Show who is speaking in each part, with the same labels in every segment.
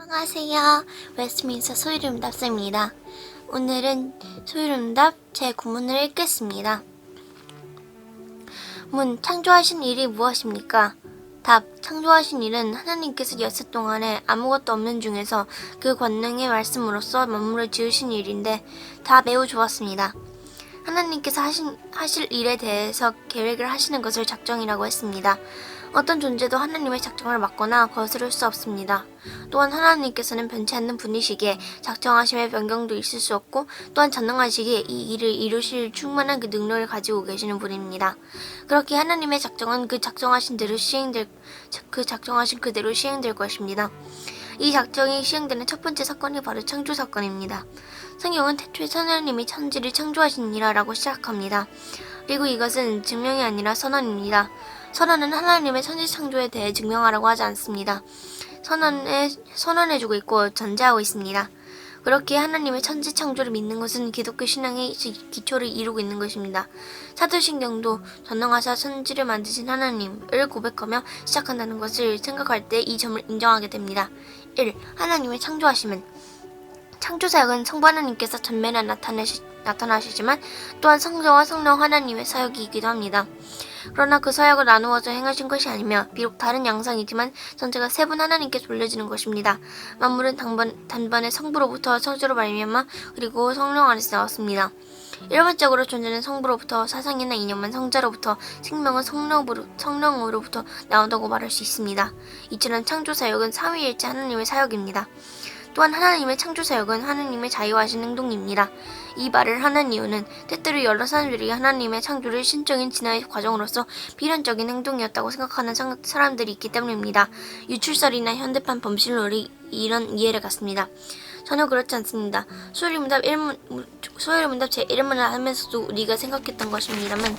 Speaker 1: 안녕하세요. 웨스트민스터 소율음답서입니다. 오늘은 소율음답 제9문을 읽겠습니다. 문. 창조하신 일이 무엇입니까? 답. 창조하신 일은 하나님께서 여섯 동안에 아무것도 없는 중에서 그 권능의 말씀으로써 만물을 지으신 일인데 다 매우 좋았습니다. 하나님께서 하실 일에 대해서 계획을 하시는 것을 작정이라고 했습니다. 어떤 존재도 하나님의 작정을 막거나 거스를 수 없습니다. 또한 하나님께서는 변치 않는 분이시기에 작정하심의 변경도 있을 수 없고 또한 전능하시기에 이 일을 이루실 충분한 그 능력을 가지고 계시는 분입니다. 그렇게 하나님의 작정은 그 작정하신 그대로 시행될 것입니다. 이 작정이 시행되는 첫 번째 사건이 바로 창조 사건입니다. 성경은 태초에 하나님이 천지를 창조하시니라 라고 시작합니다. 그리고 이것은 증명이 아니라 선언입니다. 선언은 하나님의 천지 창조에 대해 증명하라고 하지 않습니다. 선언해주고 있고 전제하고 있습니다. 그렇게 하나님의 천지 창조를 믿는 것은 기독교 신앙의 기초를 이루고 있는 것입니다. 사도신경도 전능하사 천지를 만드신 하나님을 고백하며 시작한다는 것을 생각할 때 이 점을 인정하게 됩니다. 1. 하나님의 창조하심은 창조사역은 성부 하나님께서 전면에 나타나시지만 또한 성자와 성령 하나님의 사역이기도 합니다. 그러나 그 사역을 나누어서 행하신 것이 아니며 비록 다른 양상이지만 전체가 세 분 하나님께 돌려지는 것입니다. 만물은 단번에 성부로부터 창조로 말미암아 그리고 성령 안에서 나왔습니다. 일반적으로 존재는 성부로부터, 사상이나 이념은 성자로부터, 생명은 성령으로부터 나온다고 말할 수 있습니다. 이처럼 창조사역은 삼위일체 하나님의 사역입니다. 또한 하나님의 창조사역은 하나님의 자유하신 행동입니다. 이 말을 하는 이유는 때때로 여러 사람들이 하나님의 창조를 신적인 진화의 과정으로서 비련적인 행동이었다고 생각하는 사람들이 있기 때문입니다. 유출설이나 현대판 범실론이 이런 이해를 갖습니다. 전혀 그렇지 않습니다. 소율음답 제1문을 하면서도 우리가 생각했던 것입니다만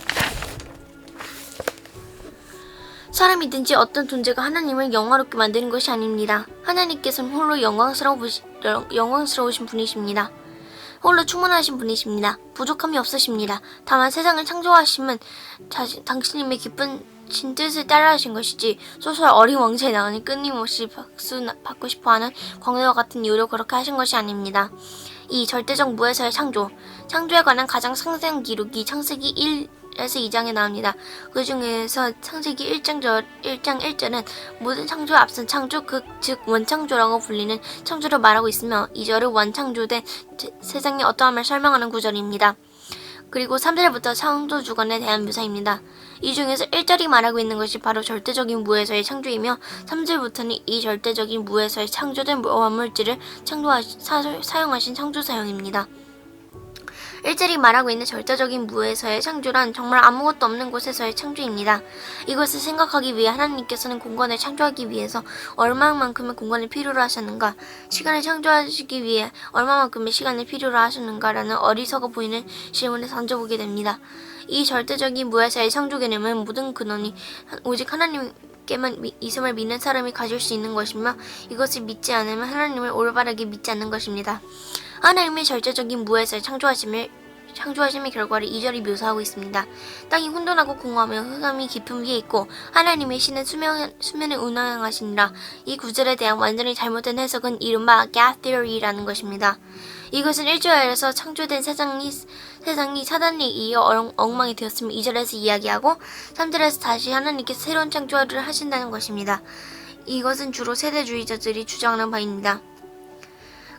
Speaker 1: 사람이든지 어떤 존재가 하나님을 영화롭게 만드는 것이 아닙니다. 하나님께서는 홀로 영광스러우신 분이십니다. 홀로 충만하신 분이십니다. 부족함이 없으십니다. 다만 세상을 창조하심은 당신님의 기쁘신 뜻을 따라하신 것이지 소설 어린 왕자에 나오니 끊임없이 박수 받고 싶어하는 광대와 같은 이유로 그렇게 하신 것이 아닙니다. 이 절대적 무에서의 창조에 관한 가장 상세한 기록이 창세기 1에서 2장에 나옵니다. 그 중에서 창세기 1장 1절은 모든 창조에 앞선 창조, 즉 원창조라고 불리는 창조를 말하고 있으며 2절은 원창조된 세상의 어떠함을 설명하는 구절입니다. 그리고 3절부터 창조 주관에 대한 묘사입니다. 이 중에서 1절이 말하고 있는 것이 바로 절대적인 무에서의 창조이며 3절부터는 이 절대적인 무에서의 창조된 원물질을 사용하신 창조사용입니다. 1절이 말하고 있는 절대적인 무에서의 창조란 정말 아무것도 없는 곳에서의 창조입니다. 이것을 생각하기 위해 하나님께서는 공간을 창조하기 위해서 얼마만큼의 공간을 필요로 하셨는가, 시간을 창조하시기 위해 얼마만큼의 시간을 필요로 하셨는가라는 어리석어 보이는 질문을 던져보게 됩니다. 이 절대적인 무에서의 창조 개념은 모든 근원이 오직 하나님께만 있음을 믿는 사람이 가질 수 있는 것이며 이것을 믿지 않으면 하나님을 올바르게 믿지 않는 것입니다. 하나님의 절대적인 무에서의 창조하심의 결과를 2절이 묘사하고 있습니다. 땅이 혼돈하고 공허하며 흑암이 깊은 위에 있고 하나님의 신은 수면을 운항하시니라. 이 구절에 대한 완전히 잘못된 해석은 이른바 gap theory라는 것입니다. 이것은 1절에서 창조된 세상이 사단에 이어 엉망이 되었음을 2절에서 이야기하고 3절에서 다시 하나님께서 새로운 창조를 하신다는 것입니다. 이것은 주로 세대주의자들이 주장하는 바입니다.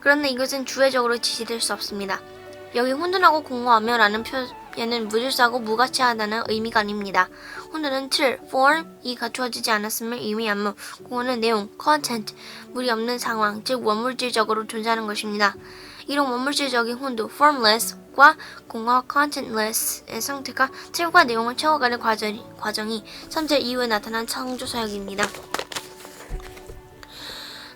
Speaker 1: 그런데 이것은 주회적으로 지시될 수 없습니다. 여기 혼돈하고 공허하며 라는 표현은 무질서하고 무가치하다는 의미가 아닙니다. 혼돈은 틀, form이 갖추어지지 않았음을 의미하며 공허는 내용, content, 물이 없는 상황, 즉 원물질적으로 존재하는 것입니다. 이런 원물질적인 혼돈, formless과 공허, contentless의 상태가 틀과 내용을 채워가는 과정이 3절 이후에 나타난 창조사역입니다.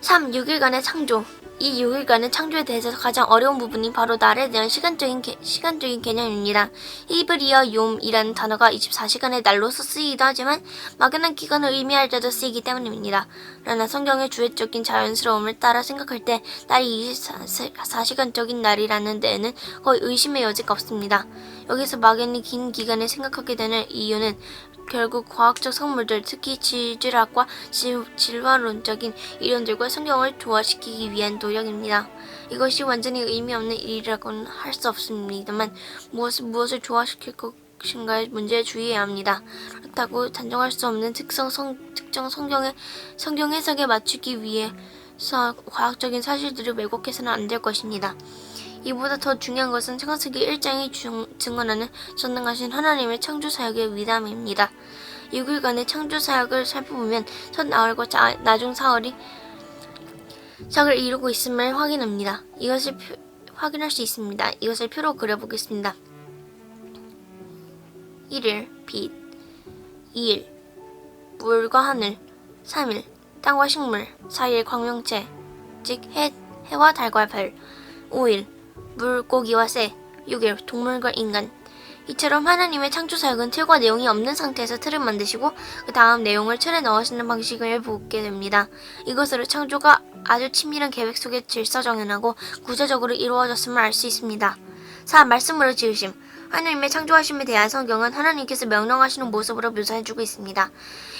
Speaker 1: 3. 6일간의 창조. 이 6일간의 창조에 대해서 가장 어려운 부분이 바로 날에 대한 시간적인 개념입니다. 히브리어 욤이라는 단어가 24시간의 날로서 쓰이기도 하지만 막연한 기간을 의미할 때도 쓰이기 때문입니다. 그러나 성경의 주회적인 자연스러움을 따라 생각할 때 날이 24시간적인 날이라는 데에는 거의 의심의 여지가 없습니다. 여기서 막연히 긴 기간을 생각하게 되는 이유는 결국 과학적 성물들, 특히 지질학과 진화론적인 이론들과 성경을 조화시키기 위한 노력입니다. 이것이 완전히 의미 없는 일이라고는 할 수 없습니다만 무엇을 조화시킬 것인가의 문제에 주의해야 합니다. 그렇다고 단정할 수 없는 특정 성경 해석에 맞추기 위해서 과학적인 사실들을 왜곡해서는 안 될 것입니다. 이보다 더 중요한 것은 창세기 1장이 증언하는 전능하신 하나님의 창조사역의 위대함입니다. 6일간의 창조사역을 살펴보면 첫 나흘과 나중 사흘이 작을 이루고 있음을 확인합니다. 이것을 확인할 수 있습니다. 이것을 표로 그려보겠습니다. 1일 빛, 2일 물과 하늘, 3일 땅과 식물, 4일 광명체, 즉 해와 달과 별, 5일 물고기와 새, 6일 동물과 인간. 이처럼 하나님의 창조사역은 틀과 내용이 없는 상태에서 틀을 만드시고 그 다음 내용을 틀에 넣으시는 방식을 보게 됩니다. 이것으로 창조가 아주 친밀한 계획 속에 질서정연하고 구체적으로 이루어졌음을 알 수 있습니다. 4. 말씀으로 지으심. 하나님의 창조하심에 대한 성경은 하나님께서 명령하시는 모습으로 묘사해주고 있습니다.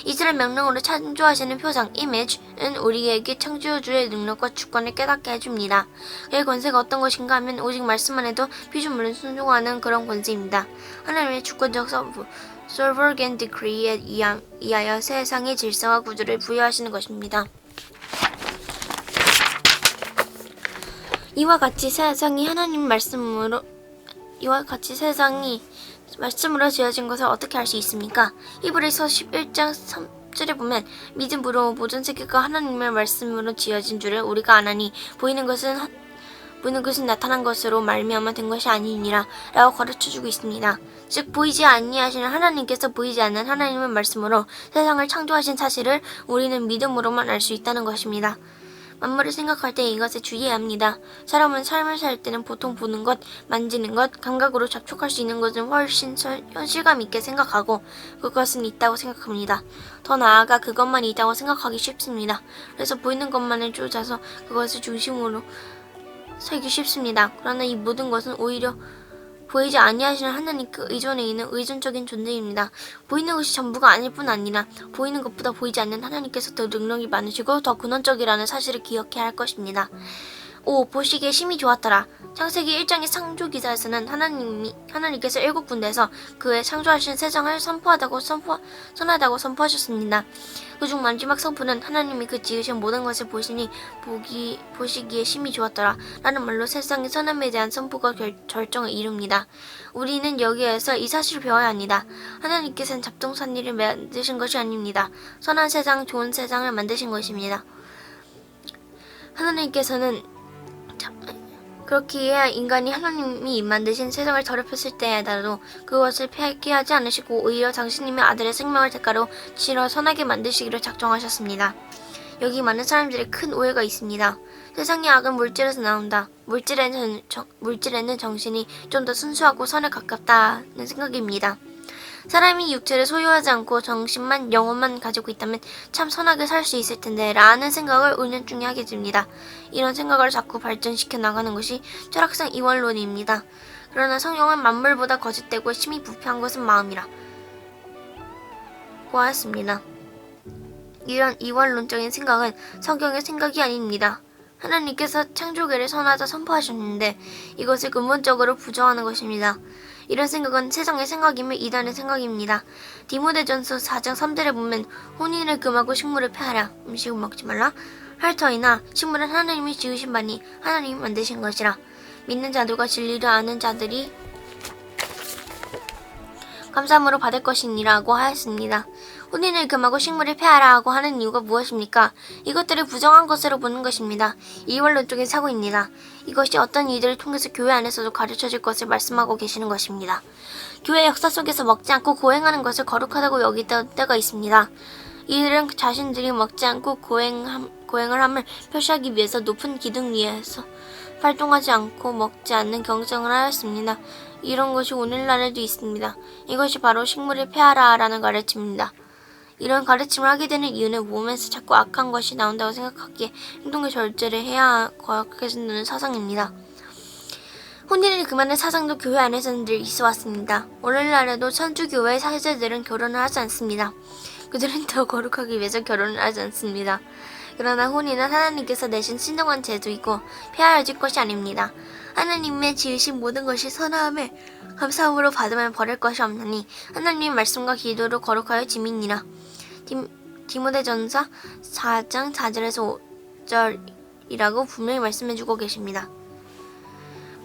Speaker 1: 이스라엘 명령으로 창조하시는 표상, image는 우리에게 창조주의 능력과 주권을 깨닫게 해줍니다. 그의 권세가 어떤 것인가 하면 오직 말씀만 해도 피조물은 순종하는 그런 권세입니다. 하나님의 주권적 sovereign decree에 의하여 세상의 질서와 구조를 부여하시는 것입니다. 이와 같이 세상이 말씀으로 지어진 것을 어떻게 알 수 있습니까? 히브리서 11장 3절에 보면 믿음으로 모든 세계가 하나님의 말씀으로 지어진 줄을 우리가 아나니 보이는 것은 나타난 것으로 말미암아 된 것이 아니니라 라고 가르쳐주고 있습니다. 즉 보이지 아니하시는 하나님께서 보이지 않는 하나님의 말씀으로 세상을 창조하신 사실을 우리는 믿음으로만 알 수 있다는 것입니다. 만물을 생각할 때 이것에 주의해야 합니다. 사람은 삶을 살 때는 보통 보는 것, 만지는 것, 감각으로 접촉할 수 있는 것은 훨씬 현실감 있게 생각하고 그것은 있다고 생각합니다. 더 나아가 그것만 있다고 생각하기 쉽습니다. 그래서 보이는 것만을 쫓아서 그것을 중심으로 살기 쉽습니다. 그러나 이 모든 것은 오히려 보이지 아니하시는 하나님께 의존해 있는 의존적인 존재입니다. 보이는 것이 전부가 아닐 뿐 아니라 보이는 것보다 보이지 않는 하나님께서 더 능력이 많으시고 더 근원적이라는 사실을 기억해야 할 것입니다. 5. 보시기에 심히 좋았더라. 창세기 1장의 창조 기사에서는 하나님께서 7군데에서 그의 창조하신 세상을 선하다고 선포하셨습니다. 그중 마지막 선포는 하나님이 그 지으신 모든 것을 보시기에 심히 좋았더라 라는 말로 세상의 선함에 대한 선포가 절정을 이룹니다. 우리는 여기에서 이 사실을 배워야 합니다. 하나님께서는 잡동사니를 만드신 것이 아닙니다. 선한 세상, 좋은 세상을 만드신 것입니다. 하나님께서는 그렇기에 인간이 하나님이 만드신 세상을 더럽혔을 때에라도 그것을 폐하지 않으시고 오히려 당신님의 아들의 생명을 대가로 치러 선하게 만드시기로 작정하셨습니다. 여기 많은 사람들의 큰 오해가 있습니다. 세상의 악은 물질에서 나온다. 물질에는 정신이 좀 더 순수하고 선에 가깝다는 생각입니다. 사람이 육체를 소유하지 않고 정신만 영혼만 가지고 있다면 참 선하게 살 수 있을 텐데 라는 생각을 은연중에 하게 됩니다. 이런 생각을 자꾸 발전시켜 나가는 것이 철학상 이원론입니다. 그러나 성경은 만물보다 거짓되고 심히 부패한 것은 마음이라 고하였습니다. 이런 이원론적인 생각은 성경의 생각이 아닙니다. 하나님께서 창조계를 선하다 선포하셨는데 이것을 근본적으로 부정하는 것입니다. 이런 생각은 세상의 생각이며 이단의 생각입니다. 디모데전서 4장 3절에 보면 혼인을 금하고 식물을 폐하라. 음식을 먹지 말라. 할 터이나 식물은 하나님이 지으신 바니 하나님이 만드신 것이라. 믿는 자들과 진리를 아는 자들이 감사함으로 받을 것이니라고 하였습니다. 혼인을 금하고 식물을 폐하라 하고 하는 이유가 무엇입니까? 이것들을 부정한 것으로 보는 것입니다. 이원론적인 사고입니다. 이것이 어떤 이들을 통해서 교회 안에서도 가르쳐질 것을 말씀하고 계시는 것입니다. 교회 역사 속에서 먹지 않고 고행하는 것을 거룩하다고 여기던 때가 있습니다. 이들은 자신들이 먹지 않고 고행을 함을 표시하기 위해서 높은 기둥 위에서 활동하지 않고 먹지 않는 경쟁을 하였습니다. 이런 것이 오늘날에도 있습니다. 이것이 바로 식물을 폐하라 라는 가르침입니다. 이런 가르침을 하게 되는 이유는 몸에서 자꾸 악한 것이 나온다고 생각하기에 행동의 절제를 해야 거역해진다는 사상입니다. 혼인을 금하는 사상도 교회 안에서는 늘 있어 왔습니다. 오늘날에도 천주교회 사제들은 결혼을 하지 않습니다. 그들은 더 거룩하기 위해서 결혼을 하지 않습니다. 그러나 혼인은 하나님께서 내신 신령한 제도이고 폐하여질 것이 아닙니다. 하나님의 지으신 모든 것이 선함에 감사함으로 받으면 버릴 것이 없나니 하나님의 말씀과 기도로 거룩하여 지민이라. 디모데전서 4장 4절에서 5절이라고 분명히 말씀해주고 계십니다.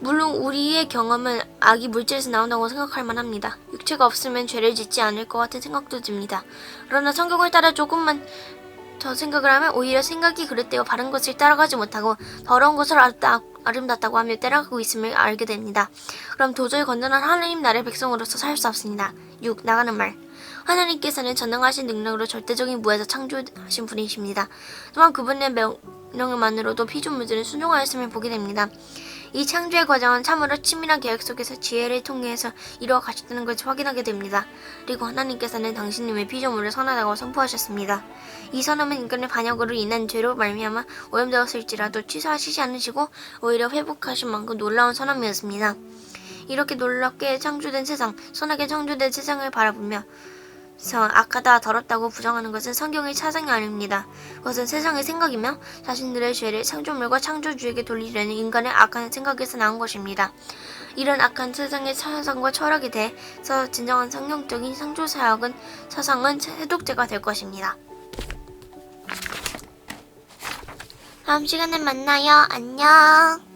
Speaker 1: 물론 우리의 경험은 악이 물질에서 나온다고 생각할 만합니다. 육체가 없으면 죄를 짓지 않을 것 같은 생각도 듭니다. 그러나 성경을 따라 조금만 더 생각을 하면 오히려 생각이 그릇되어 바른 것을 따라가지 못하고 더러운 것을 아름답다고 하며 따라가고 있음을 알게 됩니다. 그럼 도저히 건전한 하나님 나라의 백성으로서 살 수 없습니다. 6. 나가는 말. 하나님께서는 전능하신 능력으로 절대적인 무에서 창조하신 분이십니다. 또한 그분의 명령만으로도 피조물들은 순종하였음을 보게 됩니다. 이 창조의 과정은 참으로 치밀한 계획 속에서 지혜를 통해서 이루어 가셨다는 것을 확인하게 됩니다. 그리고 하나님께서는 당신님의 피조물을 선하다고 선포하셨습니다. 이 선함은 인간의 반역으로 인한 죄로 말미암아 오염되었을지라도 취소하시지 않으시고 오히려 회복하신 만큼 놀라운 선함이었습니다. 이렇게 놀랍게 창조된 세상, 선하게 창조된 세상을 바라보며 악하다 더럽다고 부정하는 것은 성경의 차상이 아닙니다. 그것은 세상의 생각이며 자신들의 죄를 창조물과 창조주에게 돌리려는 인간의 악한 생각에서 나온 것입니다. 이런 악한 세상의 사상과 철학에 대해서 진정한 성경적인 창조사상은 해독제가 될 것입니다. 다음 시간에 만나요. 안녕.